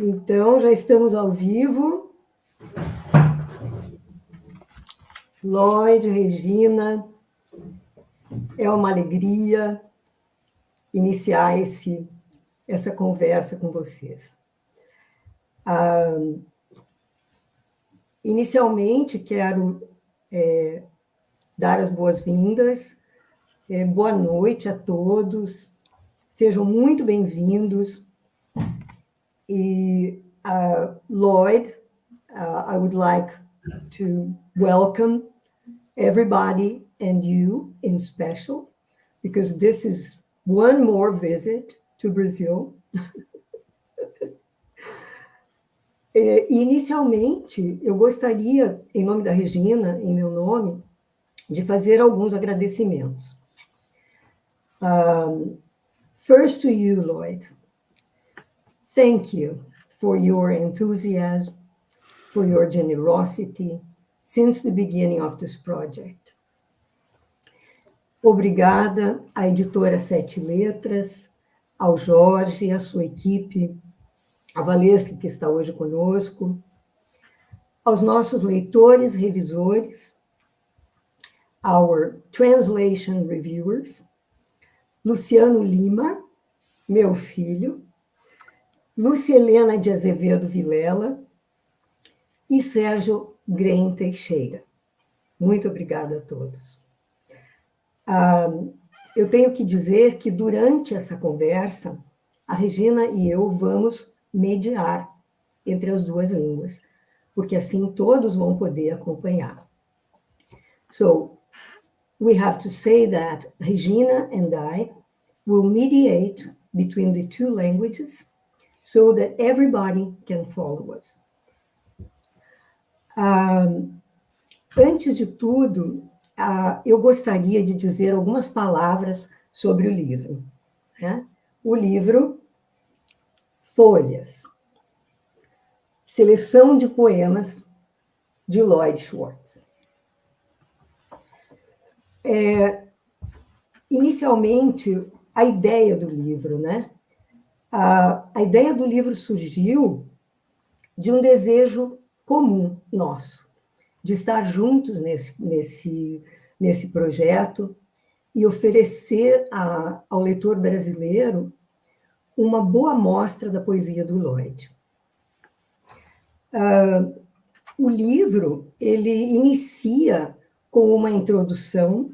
Então, já estamos ao vivo. Lloyd, Regina, é uma alegria iniciar essa conversa com vocês. Inicialmente, quero dar as boas-vindas, boa noite a todos, sejam muito bem-vindos. E, Lloyd, I would like to welcome everybody and you in special, because this is one more visit to Brazil. Inicialmente, eu gostaria, em nome da Regina, em meu nome, de fazer alguns agradecimentos. First to you, Lloyd. Thank you for your enthusiasm, for your generosity since the beginning of this project. Obrigada à editora Sete Letras, ao Jorge e à sua equipe, a Valesca, que está hoje conosco, aos nossos leitores, revisores, our translation reviewers, Luciano Lima, meu filho, Lúcia Helena de Azevedo Vilela e Sérgio Grem Teixeira. Muito obrigada a todos. Eu tenho que dizer que, durante essa conversa, a Regina e eu vamos mediar entre as duas línguas, porque assim todos vão poder acompanhar. So, we have to say that Regina and I will mediate between the two languages so that everybody can follow us. Antes de tudo, eu gostaria de dizer algumas palavras sobre o livro. Né? O livro Folhas, Seleção de poemas de Lloyd Schwartz. Inicialmente, a ideia do livro, né? A ideia do livro surgiu de um desejo comum nosso, de estar juntos nesse projeto e oferecer ao leitor brasileiro uma boa amostra da poesia do Lloyd. O livro, ele inicia com uma introdução,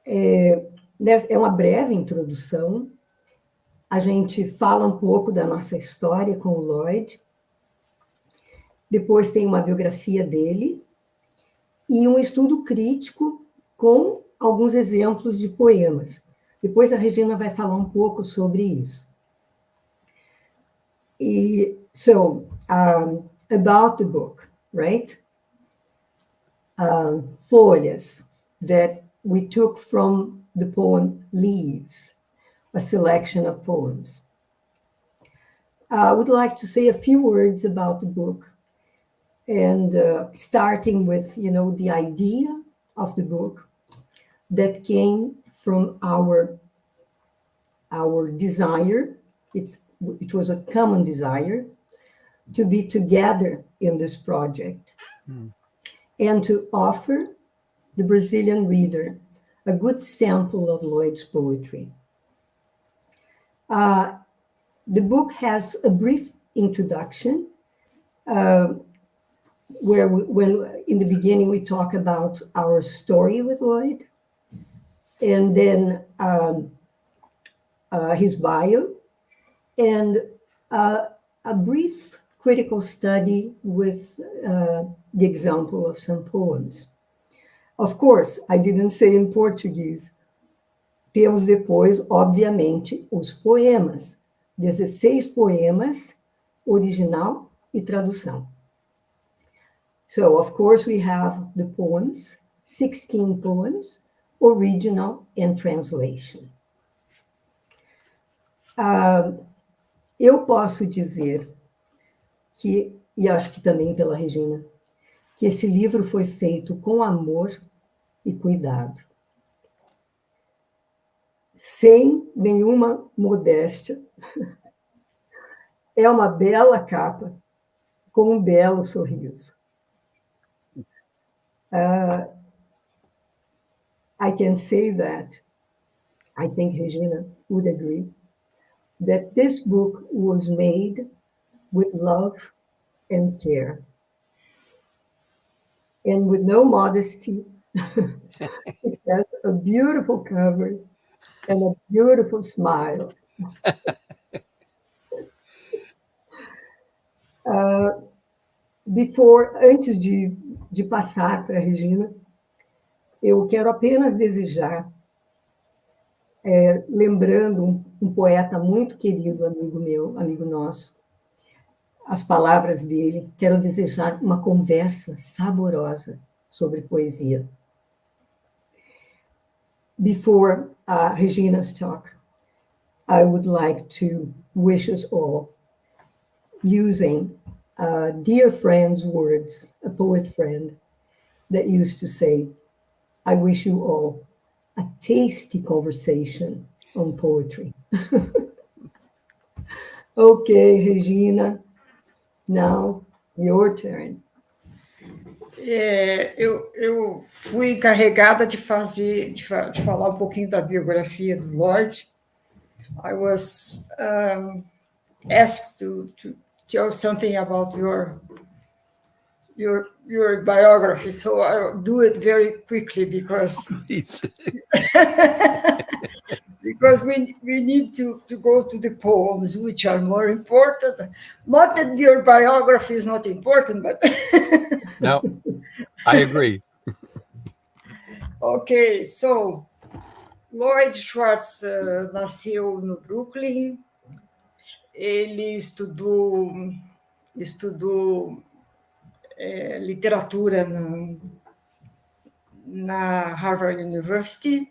é uma breve introdução. A gente fala um pouco da nossa história com o Lloyd, depois tem uma biografia dele e um estudo crítico com alguns exemplos de poemas. Depois a Regina vai falar um pouco sobre isso. So, about the book, right? Folhas, that we took from the poem Leaves, a selection of poems. I would like to say a few words about the book, and starting with, the idea of the book that came from our desire. It was a common desire to be together in this project and to offer the Brazilian reader a good sample of Lloyd's poetry. The book has a brief introduction where when in the beginning we talk about our story with Lloyd, and then his bio, and a brief critical study with the example of some poems. Of course, I didn't say in Portuguese. Temos depois, obviamente, os poemas. 16 poemas, original e tradução. So, of course, we have the poems, 16 poems, original and translation. Eu posso dizer que, e acho que também pela Regina, que esse livro foi feito com amor e cuidado, sem nenhuma modéstia. É uma bela capa, com um belo sorriso. I can say that, I think Regina would agree, that this book was made with love and care. And with no modesty, it has a beautiful cover and a beautiful smile. Antes de passar para a Regina, eu quero apenas desejar, lembrando um poeta muito querido, amigo meu, amigo nosso, as palavras dele, quero desejar uma conversa saborosa sobre poesia. Before Regina's talk, I would like to wish us all, using a dear friend's words, a poet friend that used to say, I wish you all a tasty conversation on poetry. Okay, Regina, now your turn. Eu fui encarregada de falar um pouquinho da biografia do Lloyd. I was asked to tell something about your biography, so I'll do it very quickly because because we need to go to the poems, which are more important. Not that your biography is not important, but no, I agree. Okay, so Lloyd Schwartz nasceu no Brooklyn. Ele estudou literatura na Harvard University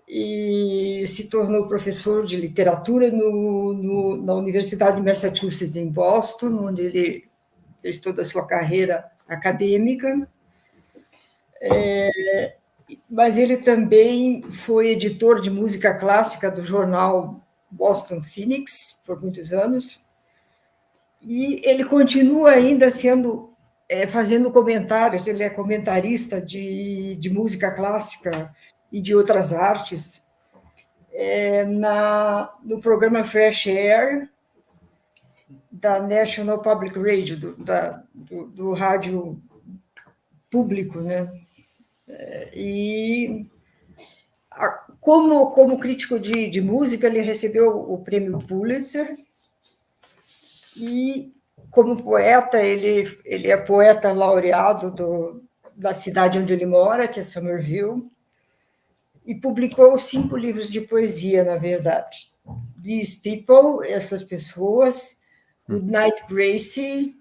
e se tornou professor de literatura na Universidade de Massachusetts, em Boston, onde ele fez toda a sua carreira acadêmica. Mas ele também foi editor de música clássica do jornal Boston Phoenix por muitos anos. E ele continua ainda fazendo comentários, ele é comentarista de música clássica e de outras artes no programa Fresh Air da National Public Radio, do rádio público, né? E como crítico de música, ele recebeu o prêmio Pulitzer. E, como poeta, ele é poeta laureado da cidade onde ele mora, que é Somerville, e publicou 5 livros de poesia, na verdade. These People, essas pessoas, Goodnight Gracie,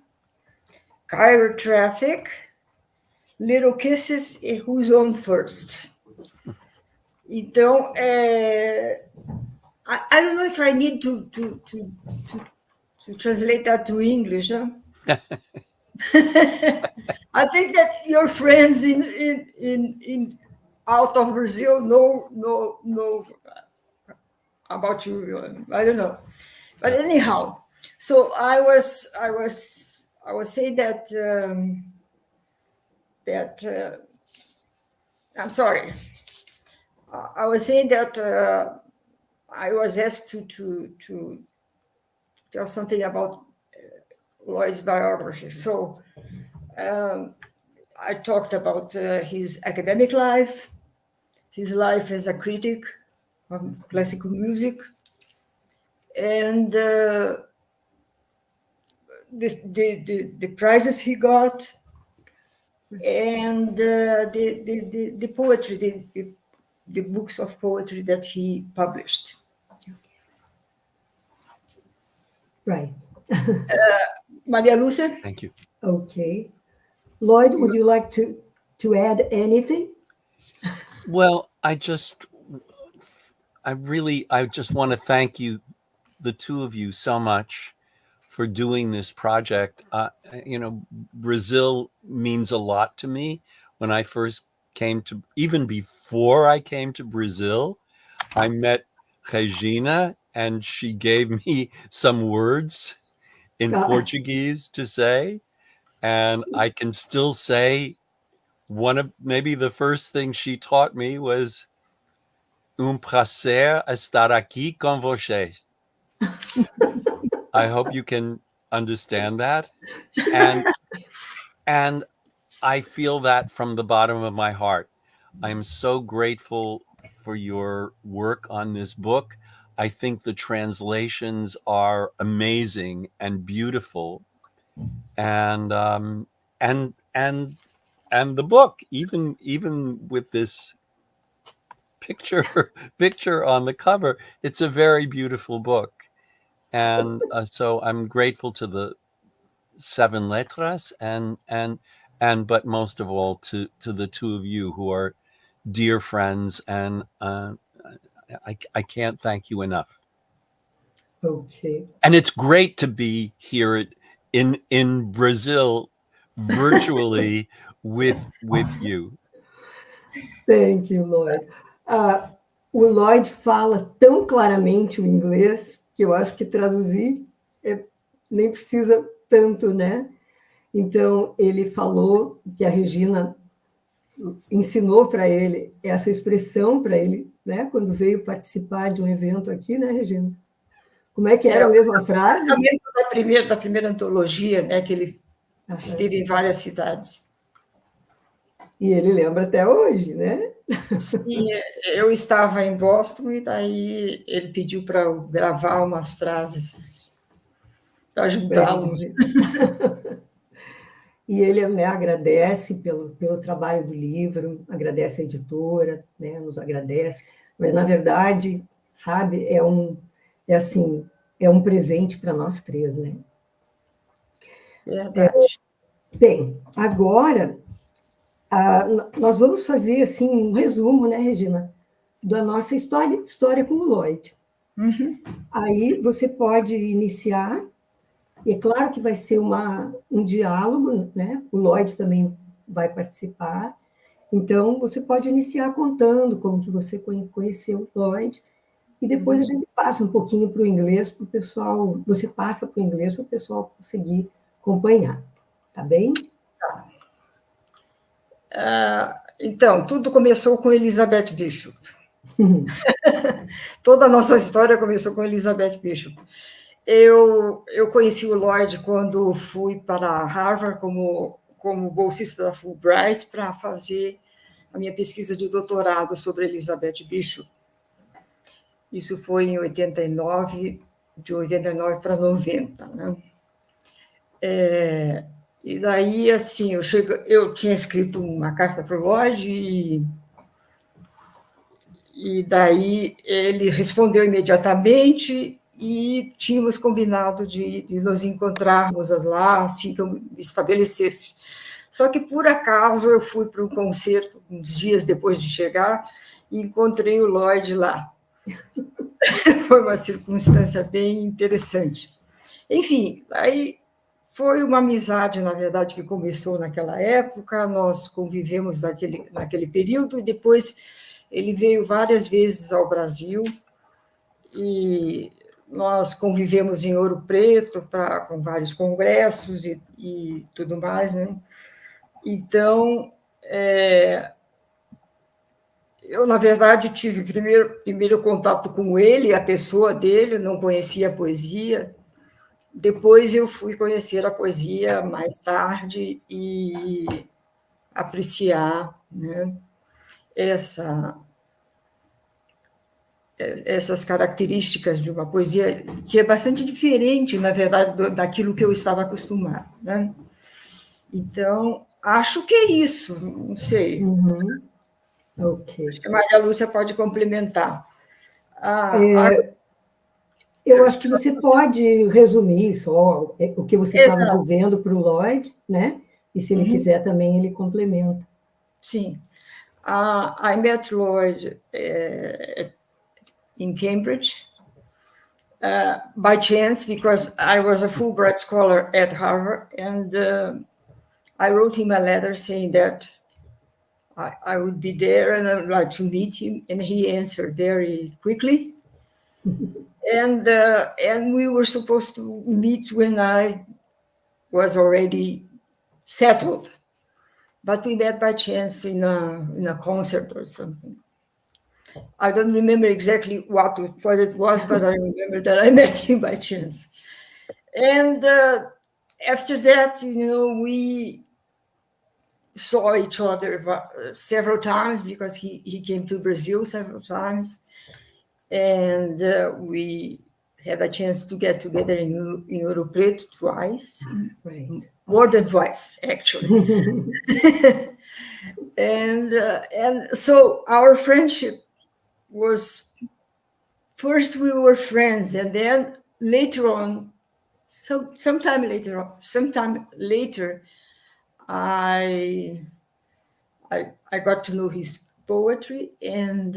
Cairo Traffic, Little Kisses e Who's On First. Então, I don't know if I need to translate that to English. Huh? I think that your friends in out of Brazil know about you. I don't know, but anyhow. So I was saying that I'm sorry. I was saying that I was asked to tell something about Lloyd's biography. So I talked about his academic life, his life as a critic of classical music, and the prizes he got, and the poetry, the books of poetry that he published. Right. Maria Lúcia? Thank you. Okay. Lloyd, would you like to add anything? Well, I just want to thank you, the two of you, so much for doing this project. Brazil means a lot to me. When I first even before I came to Brazil, I met Regina, and she gave me some words in Portuguese to say, and I can still say maybe the first thing she taught me was prazer estar aqui com vocês. I hope you can understand that. And I feel that from the bottom of my heart. I'm so grateful for your work on this book. I think the translations are amazing and beautiful. And the book, even with this picture on the cover, it's a very beautiful book. And so I'm grateful to the 7 letras but most of all to the two of you who are dear friends, and I can't thank you enough. Okay. And it's great to be here in Brazil virtually with you. Thank you, Lloyd. O Lloyd fala tão claramente o inglês que eu acho que traduzir nem precisa tanto, né? Então, ele falou que a Regina ensinou para ele essa expressão para ele, né? Quando veio participar de um evento aqui, né, Regina? Como é que era a mesma frase? Da primeira antologia, né, que ele esteve em várias cidades. E ele lembra até hoje, né? Sim, eu estava em Boston e daí ele pediu para eu gravar umas frases para ajudá-lo. E ele, né, agradece pelo trabalho do livro, agradece a editora, né, nos agradece, mas, na verdade, sabe, é um presente para nós três, né? Verdade. Bem, agora nós vamos fazer assim, um resumo, né, Regina, da nossa história com o Lloyd. Uhum. Aí você pode iniciar, e é claro que vai ser um diálogo, né? O Lloyd também vai participar, então você pode iniciar contando como que você conheceu o Lloyd, e depois a gente passa um pouquinho para o inglês, para o pessoal, você passa para o inglês para o pessoal conseguir acompanhar, tá bem? Então, tudo começou com Elizabeth Bishop. Toda a nossa história começou com Elizabeth Bishop. Eu conheci o Lloyd quando fui para Harvard como bolsista da Fulbright para fazer a minha pesquisa de doutorado sobre Elizabeth Bishop. Isso foi em 89, de 89 para 90, né? E daí, assim, eu tinha escrito uma carta para o Lloyd e daí ele respondeu imediatamente e tínhamos combinado de nos encontrarmos lá assim que eu me estabelecesse. Só que, por acaso, eu fui para um concerto uns dias depois de chegar e encontrei o Lloyd lá. Foi uma circunstância bem interessante. Enfim, aí foi uma amizade, na verdade, que começou naquela época, nós convivemos naquele período, e depois ele veio várias vezes ao Brasil, e nós convivemos em Ouro Preto com vários congressos e tudo mais, né? Então, eu, na verdade, tive primeiro contato com ele, a pessoa dele, não conhecia a poesia. Depois eu fui conhecer a poesia mais tarde e apreciar, né, essas características de uma poesia que é bastante diferente, na verdade, daquilo que eu estava acostumada, né? Então, acho que é isso, não sei. Uhum. Ok. Acho que a Maria Lúcia pode complementar. Eu acho que você pode resumir só o que você estava dizendo para o Lloyd, né? E se ele quiser também, ele complementa. Sim. I met Lloyd in Cambridge by chance, because I was a Fulbright scholar at Harvard, and I wrote him a letter saying that I would be there and I would like to meet him, and he answered very quickly. And we were supposed to meet when I was already settled, but we met by chance in a concert or something. I don't remember exactly what it was, but I remember that I met him by chance. And after that, we saw each other several times, because he came to Brazil several times. And we had a chance to get together in Ouro Preto twice, Right. more than twice, actually. And so our friendship was, first we were friends, and then later on, sometime later, I got to know his poetry, and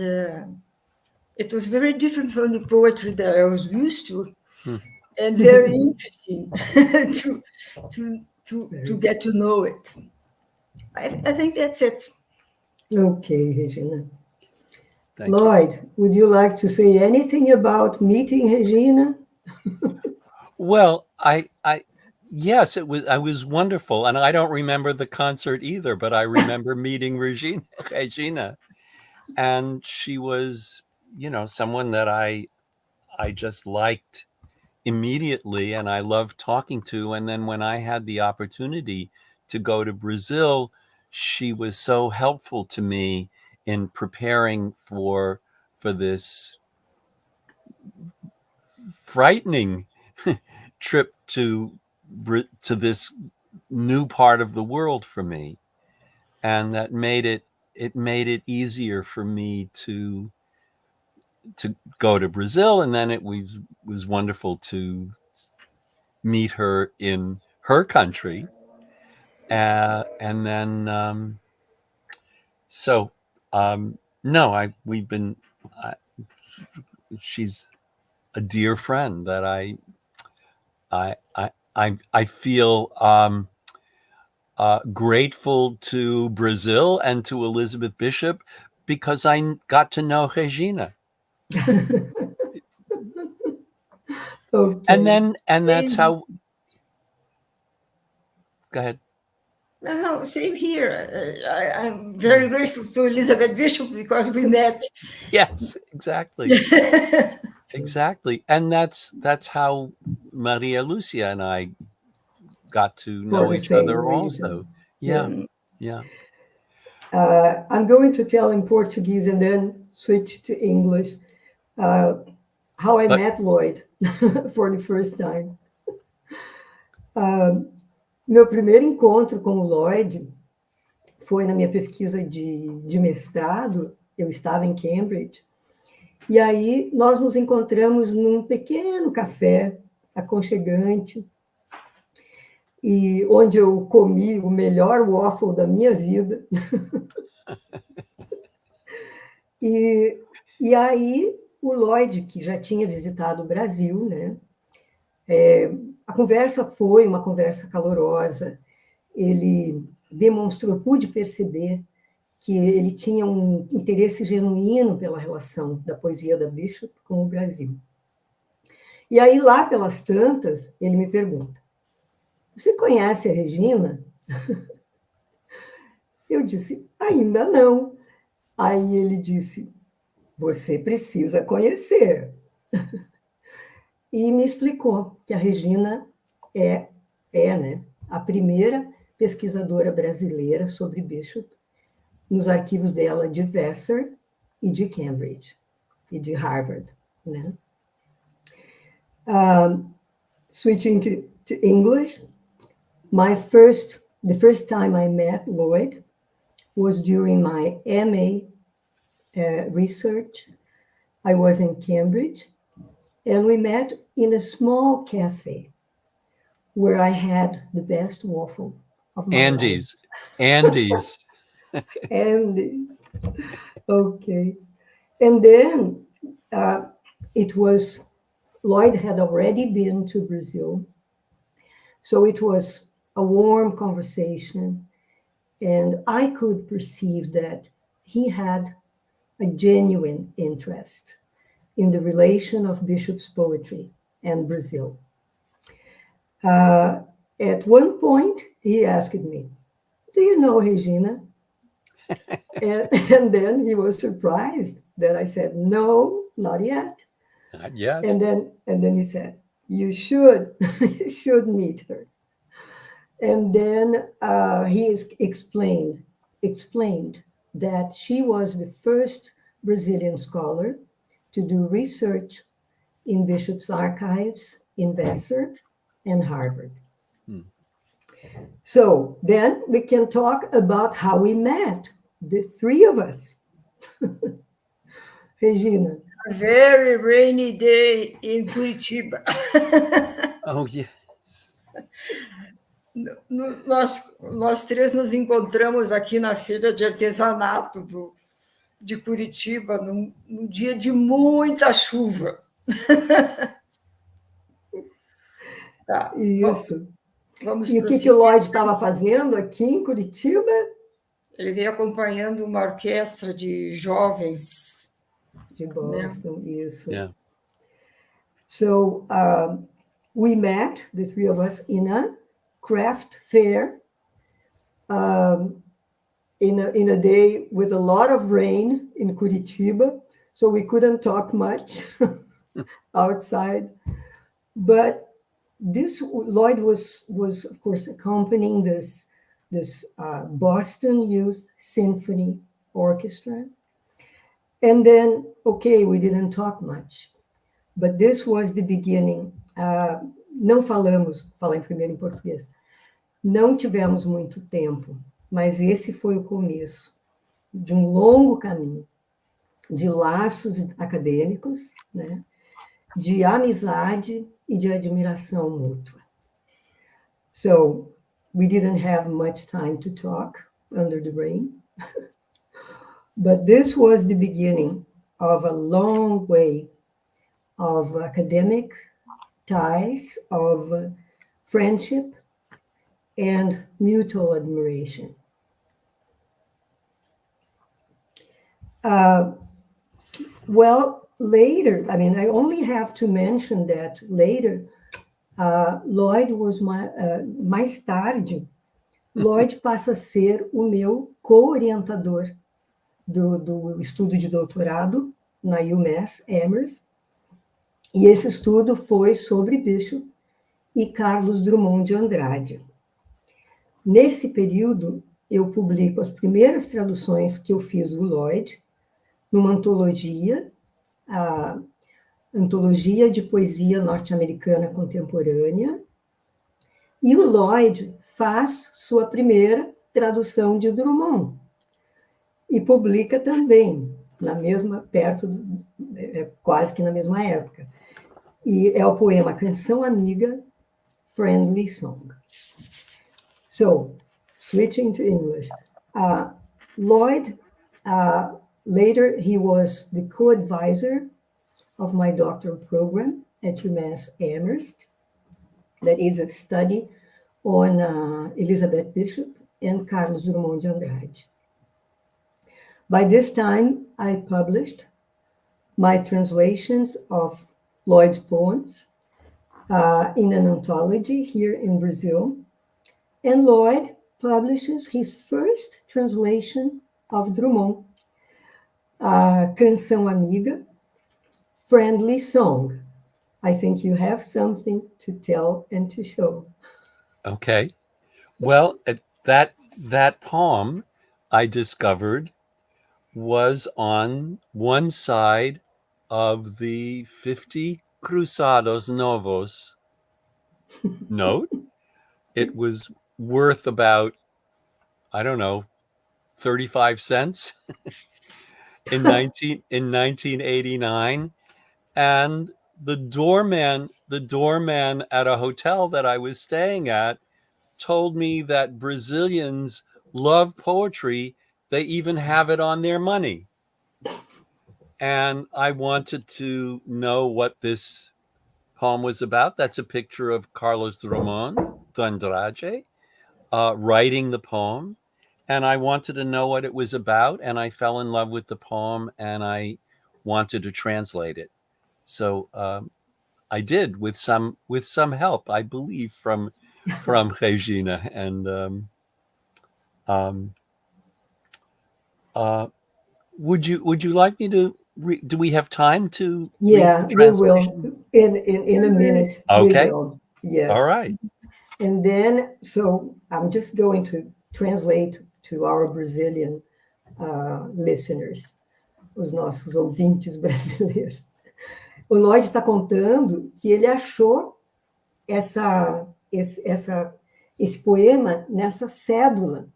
it was very different from the poetry that I was used to, and very interesting to get to know it. I think that's it. Okay, Regina. Thank you. Lloyd, would you like to say anything about meeting Regina? Well, yes, it was wonderful, and I don't remember the concert either, but I remember meeting Regina, and she was, someone that I just liked immediately, and I loved talking to. And then when I had the opportunity to go to Brazil, she was so helpful to me in preparing for this frightening trip to this new part of the world for me, and that made it easier for me to go to Brazil. And then it was wonderful to meet her in her country, and then no, she's a dear friend that I feel grateful to Brazil and to Elizabeth Bishop, because I got to know Regina. Okay. And that's how. Go ahead. No, same here. I'm very grateful to Elizabeth Bishop, because we met. Yes, exactly. Exactly. And that's how Maria Lúcia and I got to know each other also. Yeah. I'm going to tell in Portuguese and then switch to English how I met Lloyd for the first time. Meu primeiro encontro com o Lloyd foi na minha pesquisa de mestrado. Eu estava em Cambridge, e aí nós nos encontramos num pequeno café aconchegante, e onde eu comi o melhor waffle da minha vida. E aí o Lloyd, que já tinha visitado o Brasil, né? A conversa foi uma conversa calorosa. Ele demonstrou, eu pude perceber que ele tinha um interesse genuíno pela relação da poesia da Bishop com o Brasil. E aí, lá pelas tantas, ele me pergunta: você conhece a Regina? Eu disse: ainda não. Aí ele disse: você precisa conhecer. E me explicou que a Regina é né, a primeira pesquisadora brasileira sobre Bishop nos arquivos dela de Vassar e de Cambridge e de Harvard, né? Switching to English, the first time I met Lloyd was during my MA research. I was in Cambridge, and we met in a small cafe where I had the best waffle of my life. Andes. Endless. Okay. And then Lloyd had already been to Brazil. So it was a warm conversation. And I could perceive that he had a genuine interest in the relation of Bishop's poetry and Brazil. At one point, he asked me, "Do you know Regina?" and then he was surprised that I said, "No, not yet." Not yet. And then he said, "You should, you should meet her." And then he explained that she was the first Brazilian scholar to do research in Bishop's archives in Vassar and Harvard. So then we can talk about how we met, the three of us. Regina. A very rainy day in Curitiba. Oh, yeah. Nós três nos encontramos aqui na Feira de Artesanato de Curitiba, num dia de muita chuva. Tá, isso. Vamos e o que o Lloyd estava fazendo aqui em Curitiba? Ele veio acompanhando uma orquestra de jovens. De Boston, isso. Yeah. So we met, the three of us, in a craft fair in a day with a lot of rain in Curitiba, so we couldn't talk much outside. But Lloyd was of course accompanying this Boston Youth Symphony Orchestra. And then, okay, we didn't talk much, but this was the beginning. Não falamos, falar em primeiro em português, não tivemos muito tempo, mas esse foi o começo de um longo caminho, de laços acadêmicos, né, de amizade e de admiração mútua. So, we didn't have much time to talk under the rain, but this was the beginning of a long way of academic ties, of friendship and mutual admiration. Well, later, I mean, I only have to mention that later, Lloyd was mais tarde, Lloyd passa a ser o meu co-orientador do estudo de doutorado na UMass Amherst. E esse estudo foi sobre Bishop e Carlos Drummond de Andrade. Nesse período, eu publico as primeiras traduções que eu fiz do Lloyd numa antologia, a Antologia de Poesia Norte-Americana Contemporânea, e o Lloyd faz sua primeira tradução de Drummond, e publica também, quase que na mesma época. E é o poema Canção Amiga, Friendly Song. So, switching to English. Lloyd, later he was the co-advisor of my doctoral program at UMass Amherst. That is a study on Elizabeth Bishop and Carlos Drummond de Andrade. By this time, I published my translations of Lloyd's poems in an anthology here in Brazil. And Lloyd publishes his first translation of Drummond, Canção Amiga, Friendly Song. I think you have something to tell and to show. Okay. Well, that poem I discovered was on one side of the 50 Cruzados Novos note. It was worth about, I don't know, 35 cents in 1989. And the doorman at a hotel that I was staying at told me that Brazilians love poetry They even have it on their money. And I wanted to know what this poem was about. That's a picture of Carlos Drummond de Andrade writing the poem. And I wanted to know what it was about. And I fell in love with the poem and I wanted to translate it. So I did with some help, I believe, from Regina. And would you like me to do we have time to Yeah, we will in a minute. Okay. We will. Yes. All right. And then, so I'm just going to translate to our Brazilian listeners, os nossos ouvintes brasileiros. O Lloyd está contando que ele achou esse poema nessa cédula.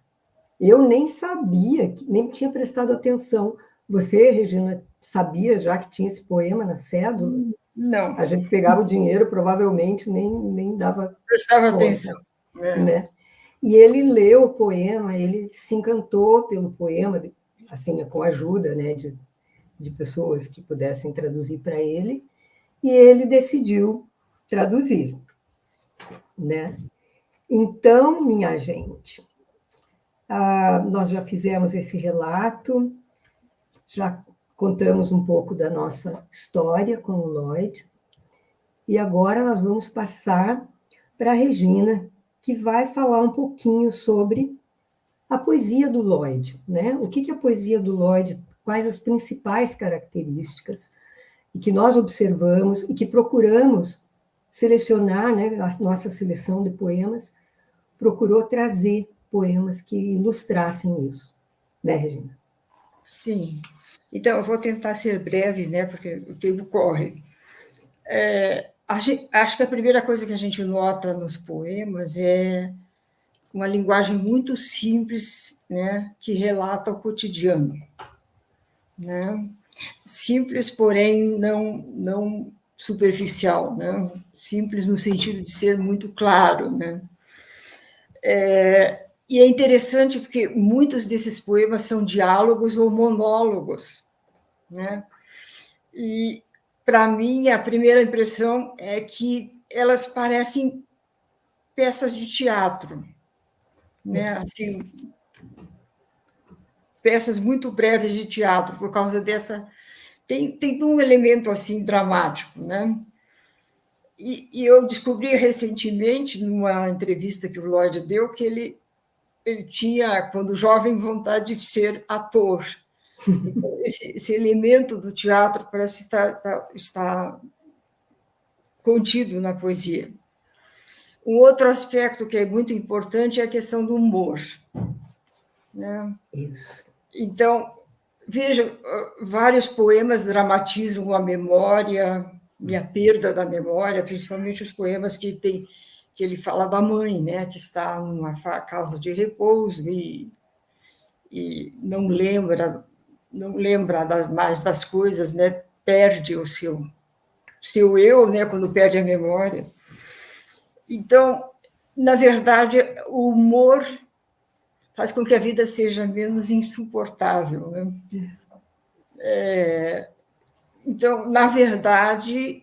Eu nem sabia, nem tinha prestado atenção. Você, Regina, sabia já que tinha esse poema na cédula? Não. A gente pegava o dinheiro, provavelmente nem dava prestava conta, atenção. né? E ele leu o poema, ele se encantou pelo poema, assim, com a ajuda, né, de pessoas que pudessem traduzir para ele, e ele decidiu traduzir, né? Então, minha gente, nós já fizemos esse relato, já contamos um pouco da nossa história com o Lloyd, e agora nós vamos passar para a Regina, que vai falar um pouquinho sobre a poesia do Lloyd, né? O que é a poesia do Lloyd, quais as principais características, e que nós observamos e que procuramos selecionar, né? A nossa seleção de poemas procurou trazer poemas que ilustrassem isso, né, Regina? Sim. Então, eu vou tentar ser breve, né, porque o tempo corre. Acho que a primeira coisa que a gente nota nos poemas é uma linguagem muito simples, né, que relata o cotidiano, né? Simples, porém não superficial, né? Simples no sentido de ser muito claro, né? E é interessante porque muitos desses poemas são diálogos ou monólogos, né? E, para mim, a primeira impressão é que elas parecem peças de teatro, né? Assim, peças muito breves de teatro, por causa dessa... Tem um elemento assim dramático, né? E eu descobri recentemente, numa entrevista que o Lloyd deu, que ele tinha, quando jovem, vontade de ser ator. Então, esse elemento do teatro parece estar contido na poesia. Um outro aspecto que é muito importante é a questão do humor, né? Isso. Então, veja, vários poemas dramatizam a memória e a perda da memória, principalmente os poemas que ele fala da mãe, né, que está numa casa de repouso e não lembra mais das coisas, né, perde o seu eu, né, quando perde a memória. Então, na verdade, o humor faz com que a vida seja menos insuportável, né? Então, na verdade,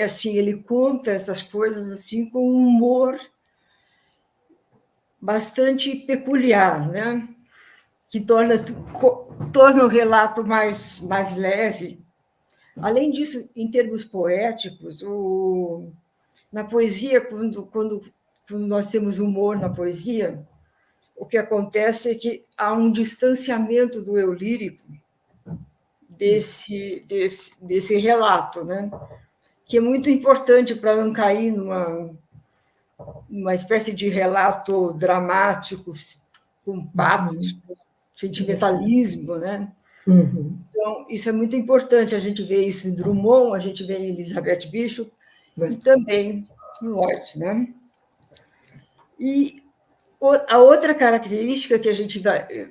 assim, ele conta essas coisas assim com um humor bastante peculiar, né? Que torna o relato mais leve. Além disso, em termos poéticos, na poesia, quando nós temos humor na poesia, o que acontece é que há um distanciamento do eu lírico desse relato, né? Que é muito importante para não cair numa espécie de relato dramático, com patos, com sentimentalismo, né? Uhum. Então, isso é muito importante. A gente vê isso em Drummond, a gente vê em Elizabeth Bishop e também em Lloyd, né? E a outra característica que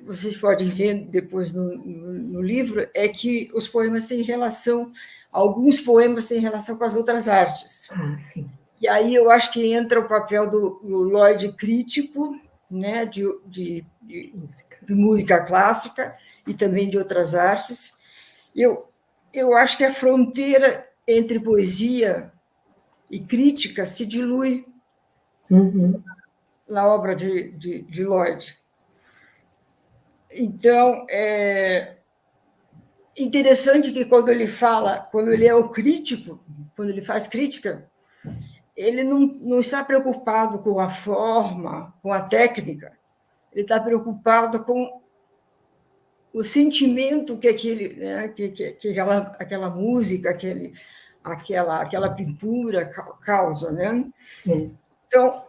vocês podem ver depois no livro é que os poemas têm relação, alguns poemas têm relação com as outras artes. Sim. E aí eu acho que entra o papel do Lloyd crítico, né, de de música clássica e também de outras artes. Eu acho que a fronteira entre poesia e crítica se dilui na obra de Lloyd. Então, é interessante que quando ele é o crítico, quando ele faz crítica, ele não está preocupado com a forma, com a técnica, ele está preocupado com o sentimento que aquela música, aquela pintura causa, né? Então,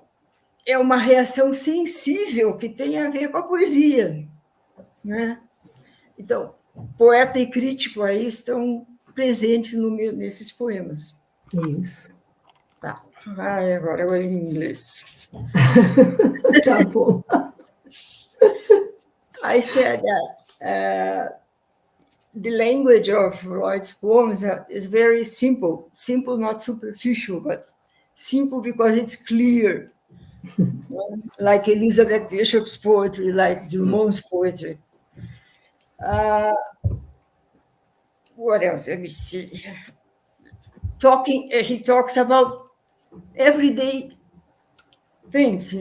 é uma reação sensível que tem a ver com a poesia, né? Então, poeta e crítico aí estão presentes nesses poemas. Isso. Tá. Agora eu vou em inglês. Tá bom. I said that the language of Lloyd's poems is very simple. Simple, not superficial, but simple because it's clear. Like Elizabeth Bishop's poetry, like Drummond's poetry. What else? Let me see. He talks about everyday things,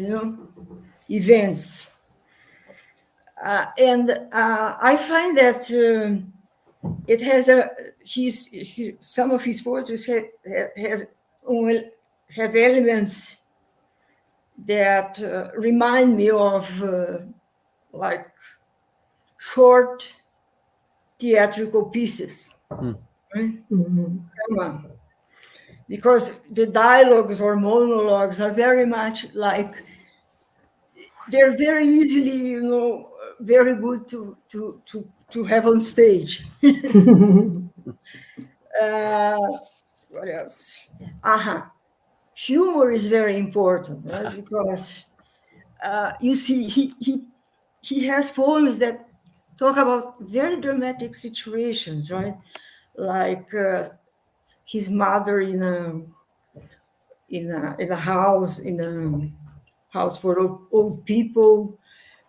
events. And I find that it has some of his poetry have elements that remind me of like short theatrical pieces. Right? Because the dialogues or monologues are very much like, they're very easily, very good to have on stage. What else? Humor is very important, right? Because you see, he has poems that talk about very dramatic situations, right? Like his mother in a house for old people,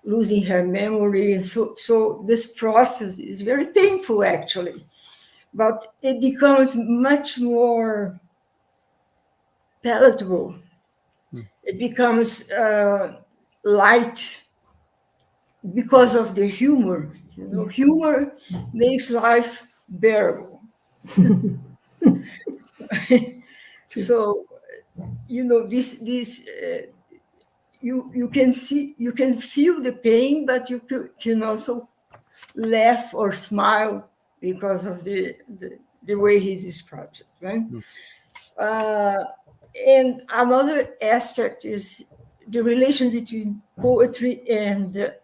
losing her memory. So this process is very painful, actually, but it becomes much more palatable. It becomes light because of the humor. Humor makes life bearable. So, this you can feel the pain, but you can also laugh or smile because of the way he describes it, right? And another aspect is the relation between poetry and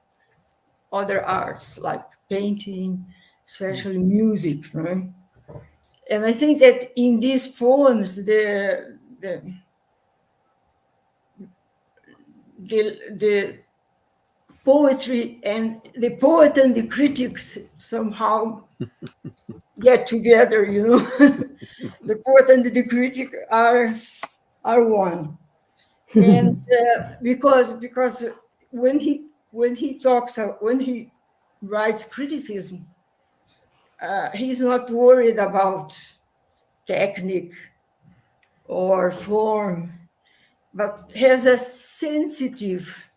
other arts, like painting, especially music, right? And I think that in these poems, the poetry and the poet and the critics somehow get together, The poet and the critic are one. And because when he writes criticism, he's not worried about technique or form, but has a sensitive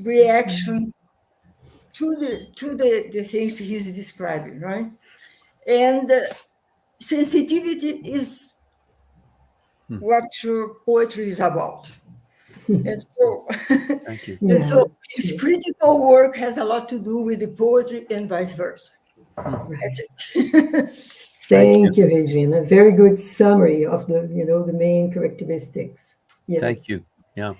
reaction to the things he's describing, right? And sensitivity is what poetry is about. And so, Thank you. and so his critical work has a lot to do with the poetry and vice versa. That's it. Thank you, Regina. Very good summary of the main characteristics. Yes. Thank you. Yeah.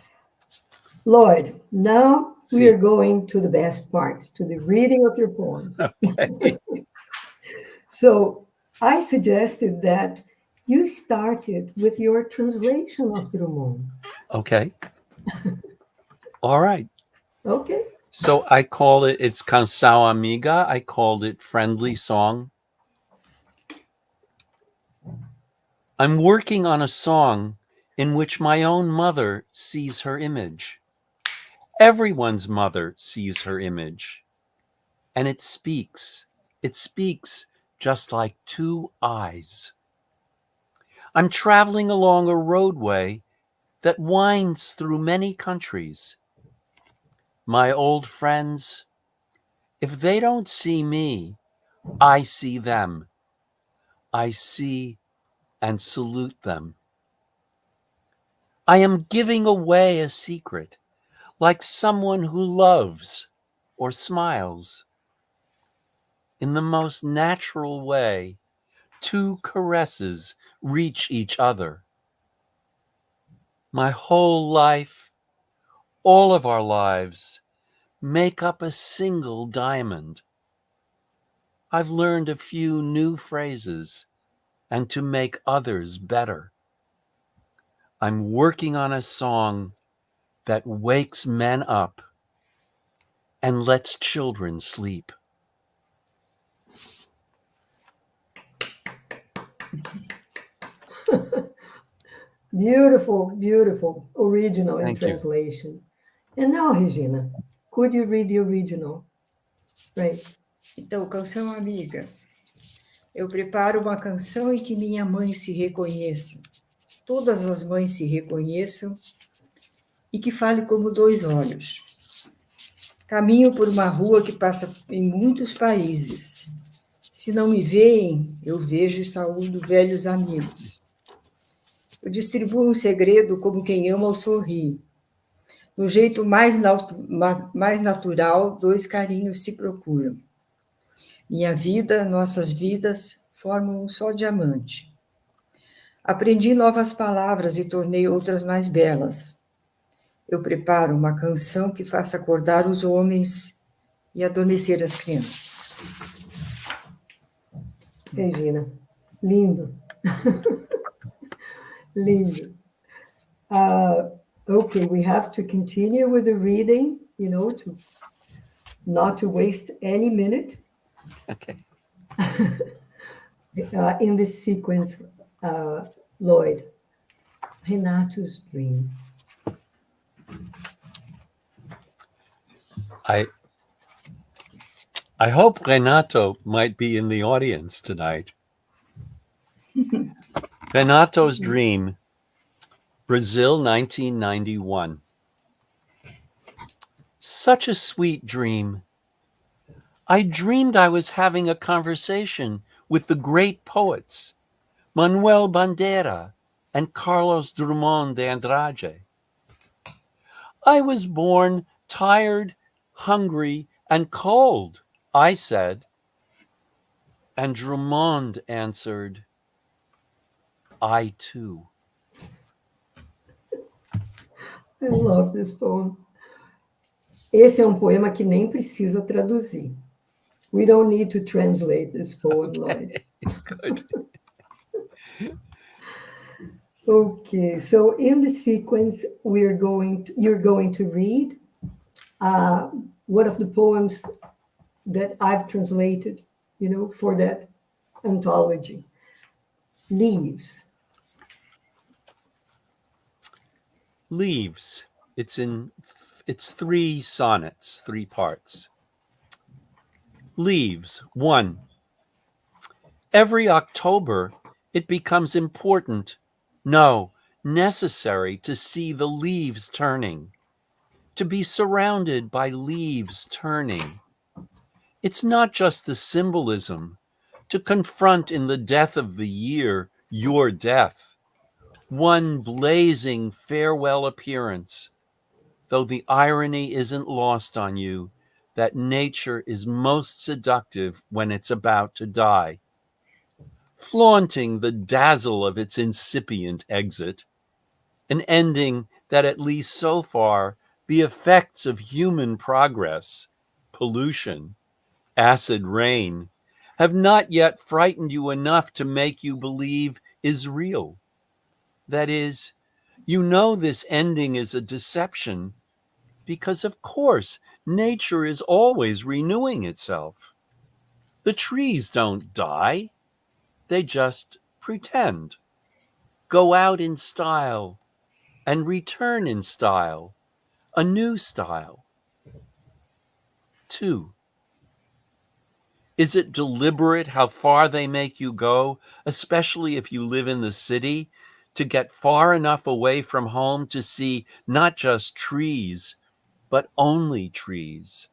Lloyd, now we are going to the best part, to the reading of your poems. Okay. So I suggested that you started with your translation of Drummond. Okay. All right. Okay. So I call it's Canção Amiga. I called it Friendly Song. I'm working on a song in which my own mother sees her image. Everyone's mother sees her image, and it speaks. It speaks just like two eyes. I'm traveling along a roadway that winds through many countries. My old friends, if they don't see me, I see them. I see and salute them. I am giving away a secret, like someone who loves or smiles. In the most natural way, two caresses reach each other. My whole life, all of our lives, make up a single diamond. I've learned a few new phrases and to make others better. I'm working on a song that wakes men up and lets children sleep. Beautiful, beautiful, original in Thank you. translation. And now, Regina, could you read the original? Right. Então, canção amiga. Eu preparo uma canção em que minha mãe se reconheça, todas as mães se reconheçam e que fale como dois olhos. Caminho por uma rua que passa em muitos países. Se não me veem, eu vejo e saúdo velhos amigos. Eu distribuo um segredo como quem ama ou sorri. No jeito mais natural, dois carinhos se procuram. Minha vida, nossas vidas formam um só diamante. Aprendi novas palavras e tornei outras mais belas. Eu preparo uma canção que faça acordar os homens e adormecer as crianças. Regina, lindo. Lindo. Okay, we have to continue with the reading, not to waste any minute. Okay. In this sequence, Lloyd, Renato's dream. I hope Renato might be in the audience tonight. Renato's dream, Brazil, 1991. Such a sweet dream. I dreamed I was having a conversation with the great poets, Manuel Bandeira and Carlos Drummond de Andrade. I was born tired, hungry, and cold, I said. And Drummond answered, I too. I love this poem. Esse é um poema que nem precisa traduzir. We don't need to translate this poem, Lloyd. Good. Okay, so in the sequence, you're going to read one of the poems that I've translated, for that anthology. Leaves. Leaves. It's 3 sonnets, 3 parts. Leaves. 1. Every October, it becomes important, no, necessary to see the leaves turning, to be surrounded by leaves turning. It's not just the symbolism, to confront in the death of the year your death, one blazing farewell appearance, though the irony isn't lost on you that nature is most seductive when it's about to die, flaunting the dazzle of its incipient exit, an ending that at least so far the effects of human progress, pollution, acid rain, have not yet frightened you enough to make you believe is real. That is, this ending is a deception because, of course, nature is always renewing itself. The trees don't die. They just pretend, go out in style and return in style, a new style? 2. Is it deliberate how far they make you go, especially if you live in the city, to get far enough away from home to see not just trees, but only trees?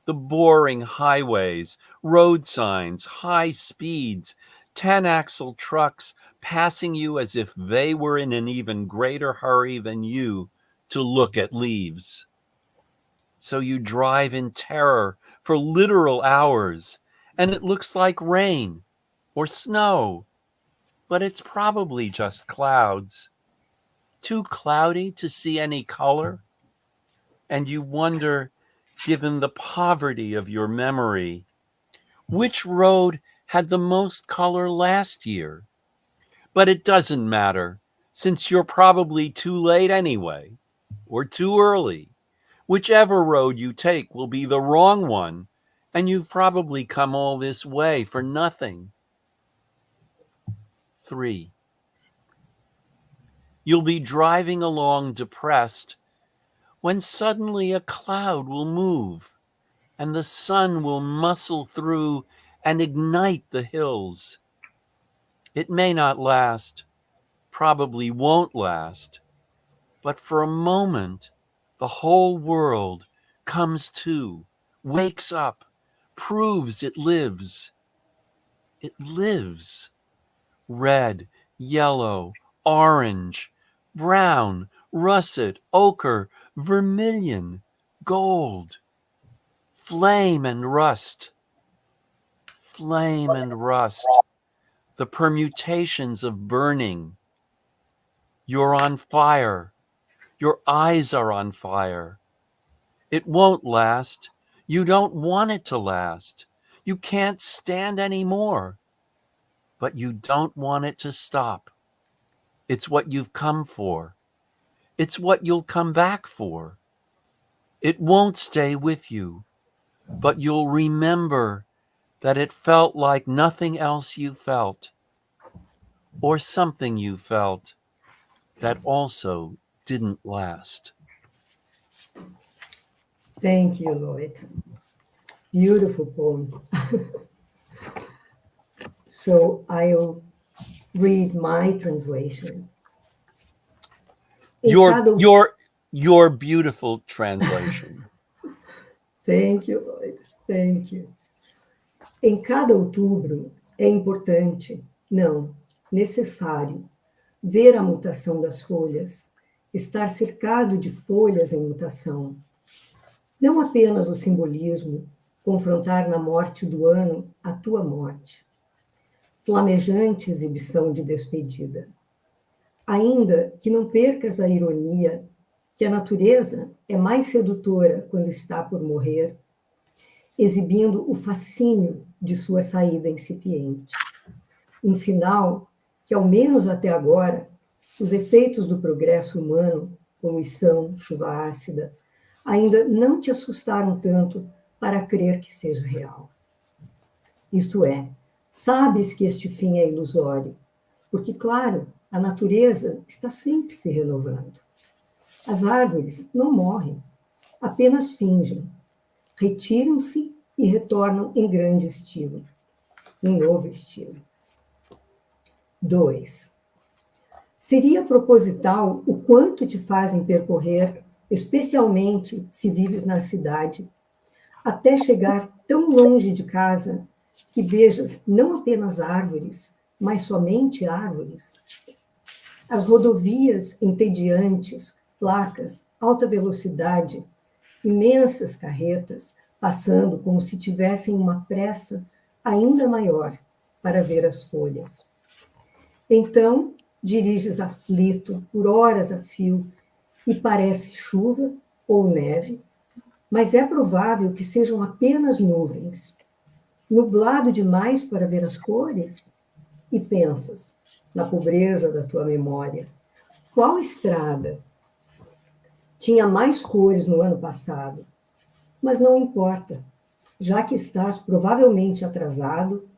The boring highways, road signs, high speeds, 10-axle trucks passing you as if they were in an even greater hurry than you to look at leaves. So you drive in terror for literal hours, and it looks like rain or snow, but it's probably just clouds. Too cloudy to see any color, and you wonder, given the poverty of your memory, which road had the most color last year? But it doesn't matter, since you're probably too late anyway, or too early. Whichever road you take will be the wrong one, and you've probably come all this way for nothing. 3. You'll be driving along depressed when suddenly a cloud will move and the sun will muscle through and ignite the hills. It may not last, probably won't last, but for a moment, the whole world comes to, wakes up, proves it lives. It lives. Red, yellow, orange, brown, russet, ochre, vermilion, gold, flame and rust, the permutations of burning. You're on fire. Your eyes are on fire. It won't last. You don't want it to last. You can't stand anymore. But you don't want it to stop. It's what you've come for. It's what you'll come back for. It won't stay with you, but you'll remember that it felt like nothing else you felt, or something you felt that also didn't last. Thank you, Lloyd. Beautiful poem. So I'll read my translation. Your beautiful translation. Thank you, Lloyd. Thank you. Em cada outubro é importante, não, necessário, ver a mutação das folhas, estar cercado de folhas em mutação. Não apenas o simbolismo, confrontar na morte do ano a tua morte. Flamejante exibição de despedida. Ainda que não percas a ironia, que a natureza é mais sedutora quando está por morrer, exibindo o fascínio de sua saída incipiente. Um final que, ao menos até agora, os efeitos do progresso humano, poluição, chuva ácida, ainda não te assustaram tanto para crer que seja real. Isto é, sabes que este fim é ilusório, porque, claro, a natureza está sempre se renovando. As árvores não morrem, apenas fingem, retiram-se e retornam em grande estilo, em novo estilo. 2. Seria proposital o quanto te fazem percorrer, especialmente se vives na cidade, até chegar tão longe de casa que vejas não apenas árvores, mas somente árvores. As rodovias entediantes, placas, alta velocidade, imensas carretas, passando como se tivessem uma pressa ainda maior para ver as folhas. Então, diriges aflito, por horas a fio, e parece chuva ou neve, mas é provável que sejam apenas nuvens. Nublado demais para ver as cores? E pensas, na pobreza da tua memória, qual estrada tinha mais cores no ano passado? Mas não importa, já que estás provavelmente atrasado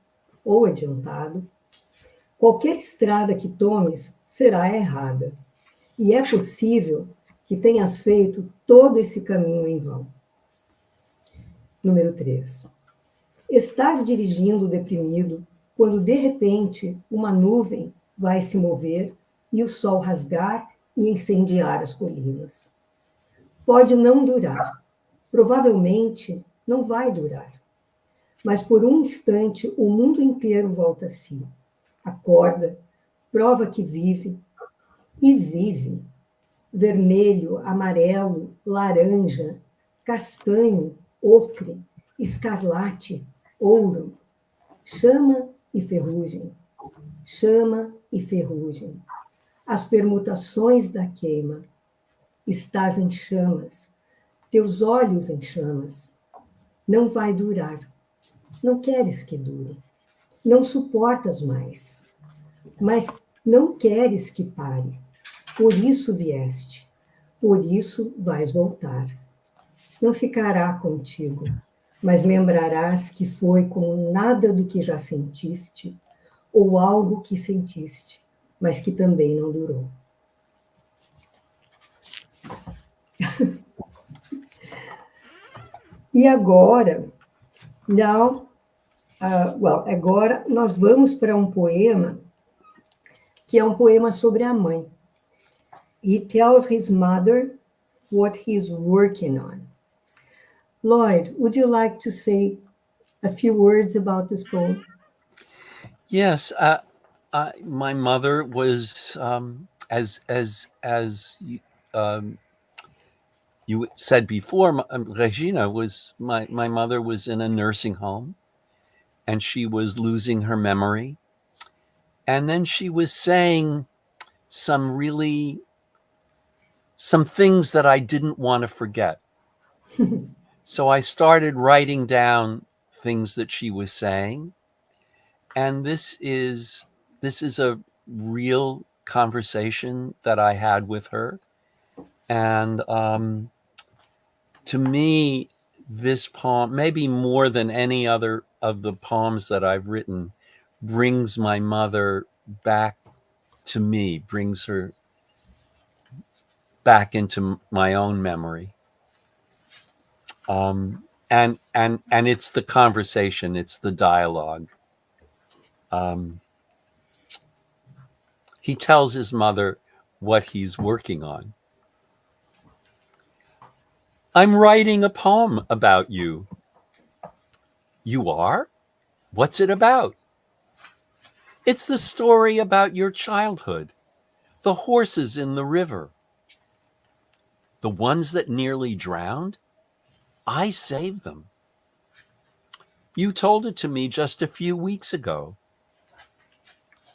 ou adiantado, qualquer estrada que tomes será errada. E é possível que tenhas feito todo esse caminho em vão. Número 3. Estás dirigindo deprimido quando, de repente, uma nuvem vai se mover e o sol rasgar e incendiar as colinas. Pode não durar. Provavelmente não vai durar. Mas por um instante o mundo inteiro volta a si. Acorda, prova que vive e vive. Vermelho, amarelo, laranja, castanho, ocre, escarlate, ouro, chama e ferrugem, chama e ferrugem. As permutações da queima. Estás em chamas, teus olhos em chamas. Não vai durar. Não queres que dure. Não suportas mais. Mas não queres que pare. Por isso vieste. Por isso vais voltar. Não ficará contigo, mas lembrarás que foi como nada do que já sentiste, ou algo que sentiste, mas que também não durou. E agora, agora nós vamos para um poema que é um poema sobre a mãe. He tells his mother what he's working on. Lloyd, would you like to say a few words about this poem? Yes, my mother was, as you said before, Regina was my mother was in a nursing home, and she was losing her memory, and then she was saying some things that I didn't want to forget. So I started writing down things that she was saying. And this is a real conversation that I had with her. And to me, this poem, maybe more than any other of the poems that I've written, brings my mother back to me, brings her back into my own memory. And it's the conversation, it's the dialogue. He tells his mother what he's working on. I'm writing a poem about you. You are? What's it about? It's the story about your childhood, the horses in the river, the ones that nearly drowned. I saved them. You told it to me just a few weeks ago.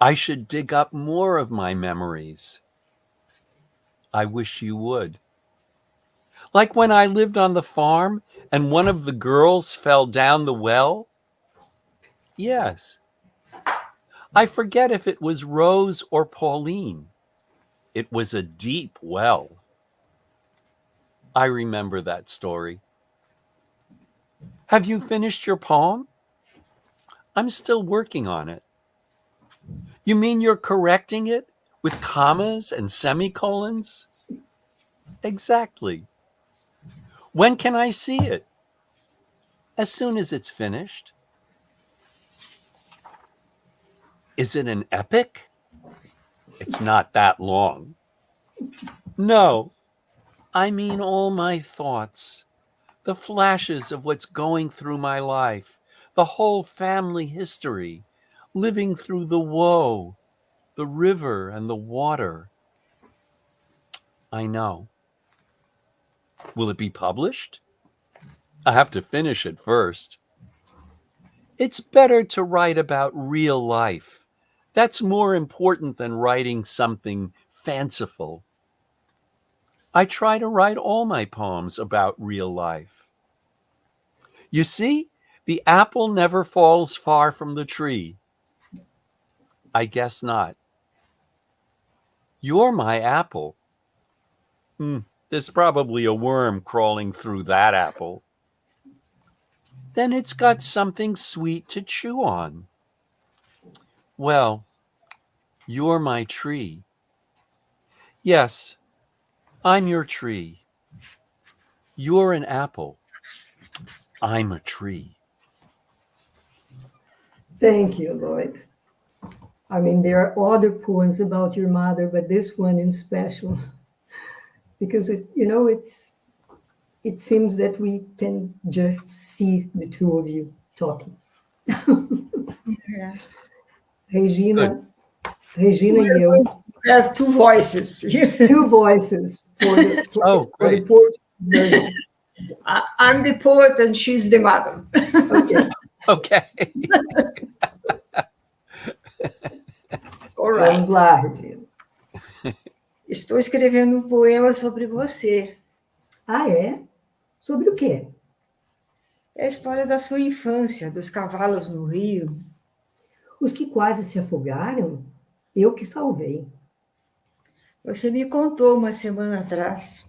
I should dig up more of my memories. I wish you would. Like when I lived on the farm and one of the girls fell down the well? Yes. I forget if it was Rose or Pauline. It was a deep well. I remember that story. Have you finished your poem? I'm still working on it. You mean you're correcting it with commas and semicolons? Exactly. When can I see it? As soon as it's finished. Is it an epic? It's not that long. No, I mean all my thoughts, the flashes of what's going through my life, the whole family history, living through the woe, the river and the water. I know. Will it be published? I have to finish it first. It's better to write about real life. That's more important than writing something fanciful. I try to write all my poems about real life. You see, the apple never falls far from the tree. I guess not. You're my apple. There's probably a worm crawling through that apple. Then it's got something sweet to chew on. Well, you're my tree. Yes, I'm your tree. You're an apple. I'm a tree. Thank you, Lloyd. I mean, there are other poems about your mother, but this one in special, because it seems that we can just see the two of you talking. Yeah. Regina e eu. We have two voices. Two voices for the Great. Portuguese version. I'm the poet and she's the mother. Okay. Okay. All right. Vamos lá, Regina. Estou escrevendo um poema sobre você. Ah, é? Sobre o quê? É a história da sua infância, dos cavalos no rio. Os que quase se afogaram? Eu que salvei. Você me contou uma semana atrás.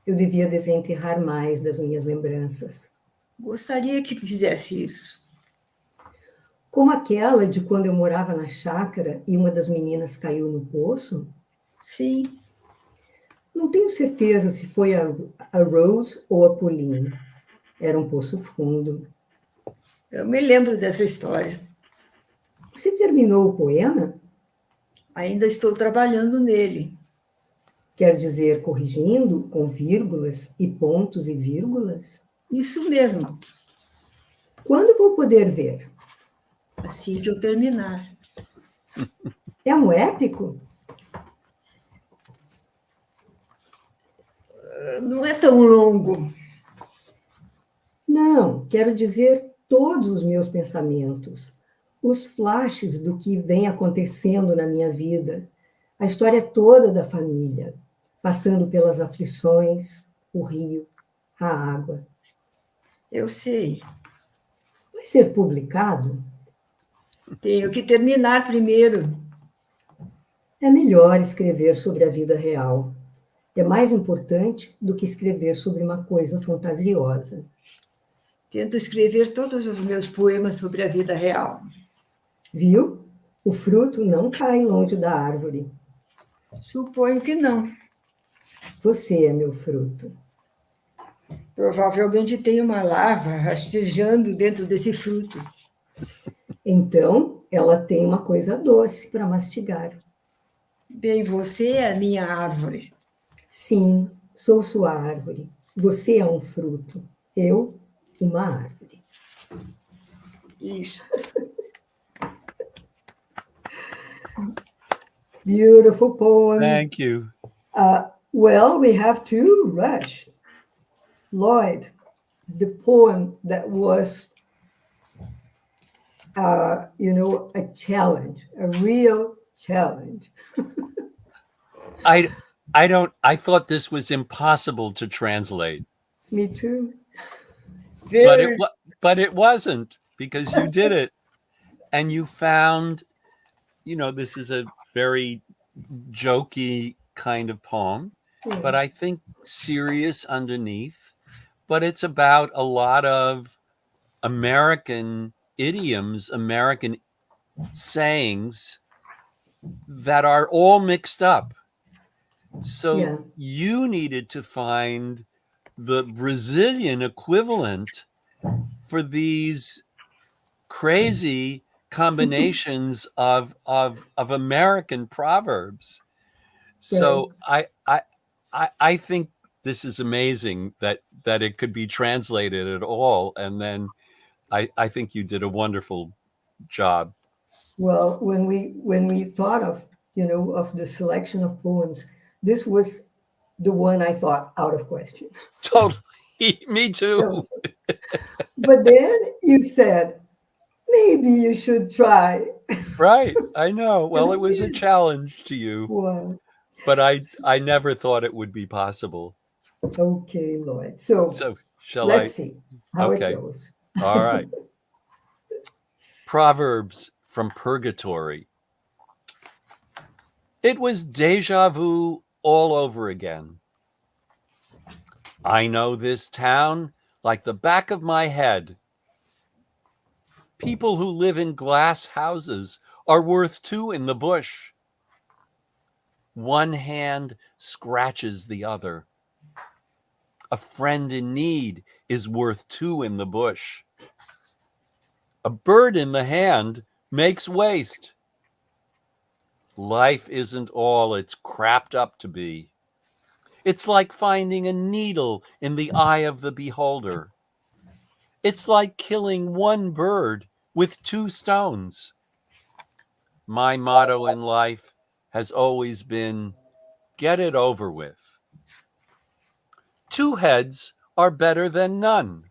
Eu devia desenterrar mais das minhas lembranças. Gostaria que fizesse isso. Como aquela de quando eu morava na chácara e uma das meninas caiu no poço? Sim, Não tenho certeza se foi a Rose ou a Pauline. Era um poço fundo. eu me lembro dessa história. Você terminou o poema? Ainda estou trabalhando nele. Quer dizer, corrigindo com vírgulas e pontos e vírgulas? Isso mesmo, Quando vou poder ver? assim que eu terminar. É um épico? Não é tão longo. Não, quero dizer todos os meus pensamentos, os flashes do que vem acontecendo na minha vida, a história toda da família, passando pelas aflições, o rio, a água. Eu sei. Vai ser publicado? Tenho que terminar primeiro. É melhor escrever sobre a vida real. É mais importante do que escrever sobre uma coisa fantasiosa. Tento escrever todos os meus poemas sobre a vida real. Viu? O fruto não cai longe da árvore. Suponho que não. Você é meu fruto. Provavelmente tem uma larva rastejando dentro desse fruto. Então, ela tem uma coisa doce para mastigar. Bem, você é a minha árvore. Sim, sou sua árvore. Você é um fruto. Eu, uma árvore. Isso. Beautiful poem. Thank you. Well, we have to rush. Lloyd, the poem that was, a challenge, a real challenge. I thought this was impossible to translate. Me too. But it wasn't, because you did it. And you found, this is a very jokey kind of poem, Yeah. but I think serious underneath. But it's about a lot of American idioms, American sayings that are all mixed up. So Yeah. you needed to find the Brazilian equivalent for these crazy combinations of American proverbs. So I think this is amazing that it could be translated at all. And then I think you did a wonderful job. Well, when we thought of the selection of poems, this was the one I thought out of question. Totally. Me too. But then you said, maybe you should try. Right. I know. Well, it was a challenge to you, Wow. but I never thought it would be possible. Okay, Lloyd. So let's see how it goes. All right. Proverbs from Purgatory. It was deja vu all over again. I know this town like the back of my head. People who live in glass houses are worth two in the bush. One hand scratches the other. A friend in need is worth two in the bush. A bird in the hand makes waste. Life isn't all it's crapped up to be. It's like finding a needle in the eye of the beholder. It's like killing one bird with two stones. My motto in life has always been, get it over with. Two heads are better than none.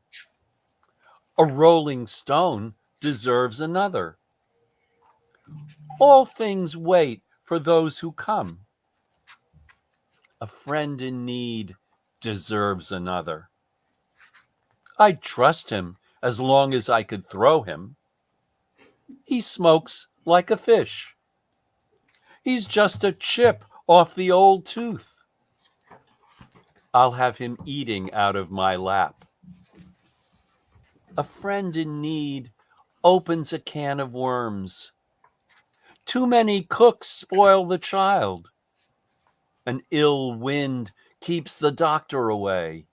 A rolling stone deserves another. All things wait for those who come. A friend in need deserves another. I'd trust him as long as I could throw him. He smokes like a fish. He's just a chip off the old tooth. I'll have him eating out of my lap. A friend in need opens a can of worms. Too many cooks spoil the child. An ill wind keeps the doctor away.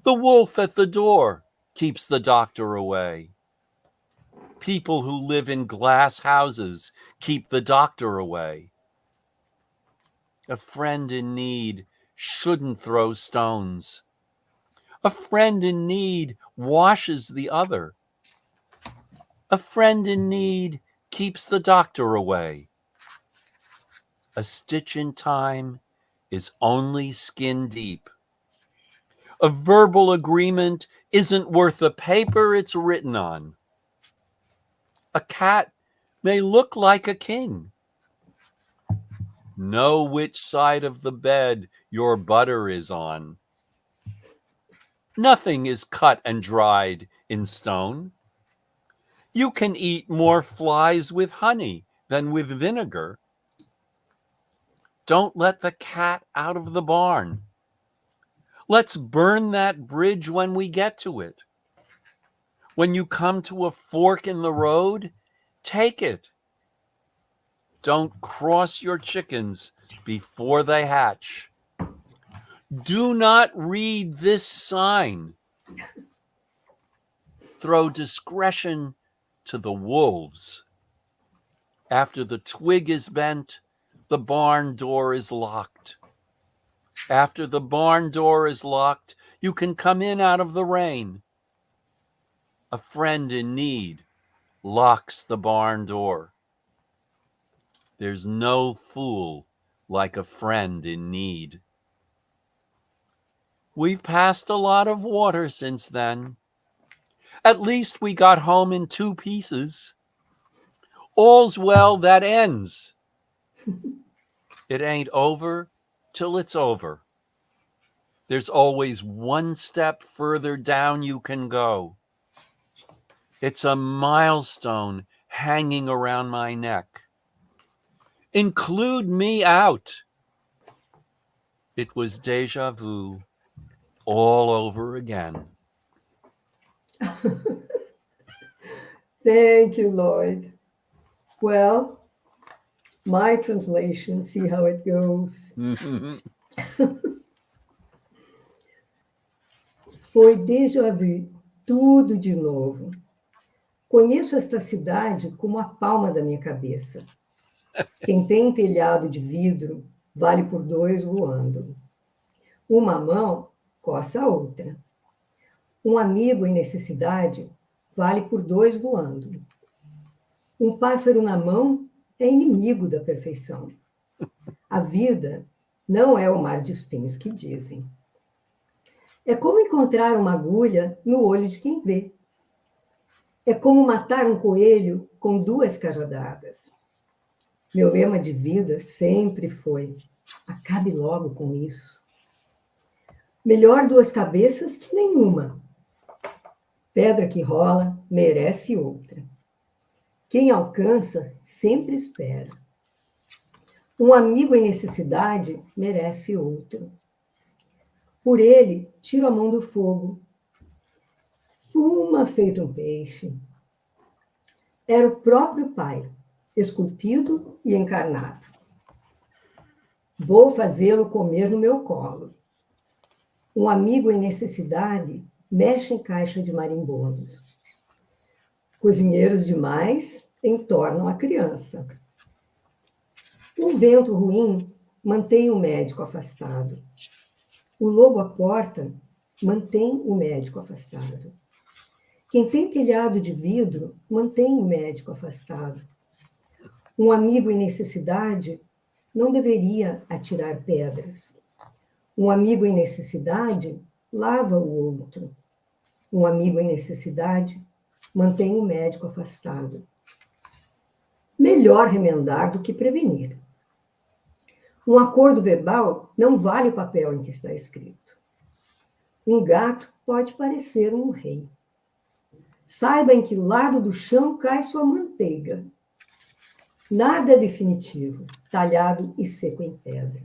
The wolf at the door keeps the doctor away. People who live in glass houses keep the doctor away. A friend in need shouldn't throw stones. A friend in need washes the other. A friend in need keeps the doctor away. A stitch in time is only skin deep. A verbal agreement isn't worth the paper it's written on. A cat may look like a king. Know which side of the bed your butter is on. Nothing is cut and dried in stone. You can eat more flies with honey than with vinegar. Don't let the cat out of the barn. Let's burn that bridge when we get to it. When you come to a fork in the road, take it. Don't cross your chickens before they hatch. Do not read this sign. Throw discretion to the wolves. After the twig is bent, the barn door is locked. After the barn door is locked, you can come in out of the rain. A friend in need locks the barn door. There's no fool like a friend in need. We've passed a lot of water since then. At least we got home in two pieces. All's well that ends. It ain't over till it's over. There's always one step further down you can go. It's a milestone hanging around my neck. Include me out. It was deja vu all over again. Thank you, Lloyd. Well, my translation, see how it goes. Foi déjà vu, tudo de novo. Conheço esta cidade como a palma da minha cabeça. Quem tem telhado de vidro vale por dois voando. Uma mão coça a outra. Um amigo em necessidade vale por dois voando. Um pássaro na mão é inimigo da perfeição. A vida não é o mar de espinhos que dizem. É como encontrar uma agulha no olho de quem vê. É como matar um coelho com duas cajadadas. Meu lema de vida sempre foi: acabe logo com isso. Melhor duas cabeças que nenhuma. Pedra que rola merece outra. Quem alcança sempre espera. Um amigo em necessidade merece outro. Por ele, tiro a mão do fogo. Fuma feito um peixe. Era o próprio Pai, esculpido e encarnado. Vou fazê-lo comer no meu colo. Um amigo em necessidade mexe em caixa de marimbondos. Cozinheiros demais entornam a criança. Um vento ruim mantém o médico afastado. O lobo à porta mantém o médico afastado. Quem tem telhado de vidro mantém o médico afastado. Um amigo em necessidade não deveria atirar pedras. Um amigo em necessidade lava o outro. Um amigo em necessidade mantém o médico afastado. Melhor remendar do que prevenir. Um acordo verbal não vale o papel em que está escrito. Um gato pode parecer um rei. Saiba em que lado do chão cai sua manteiga. Nada é definitivo, talhado e seco em pedra.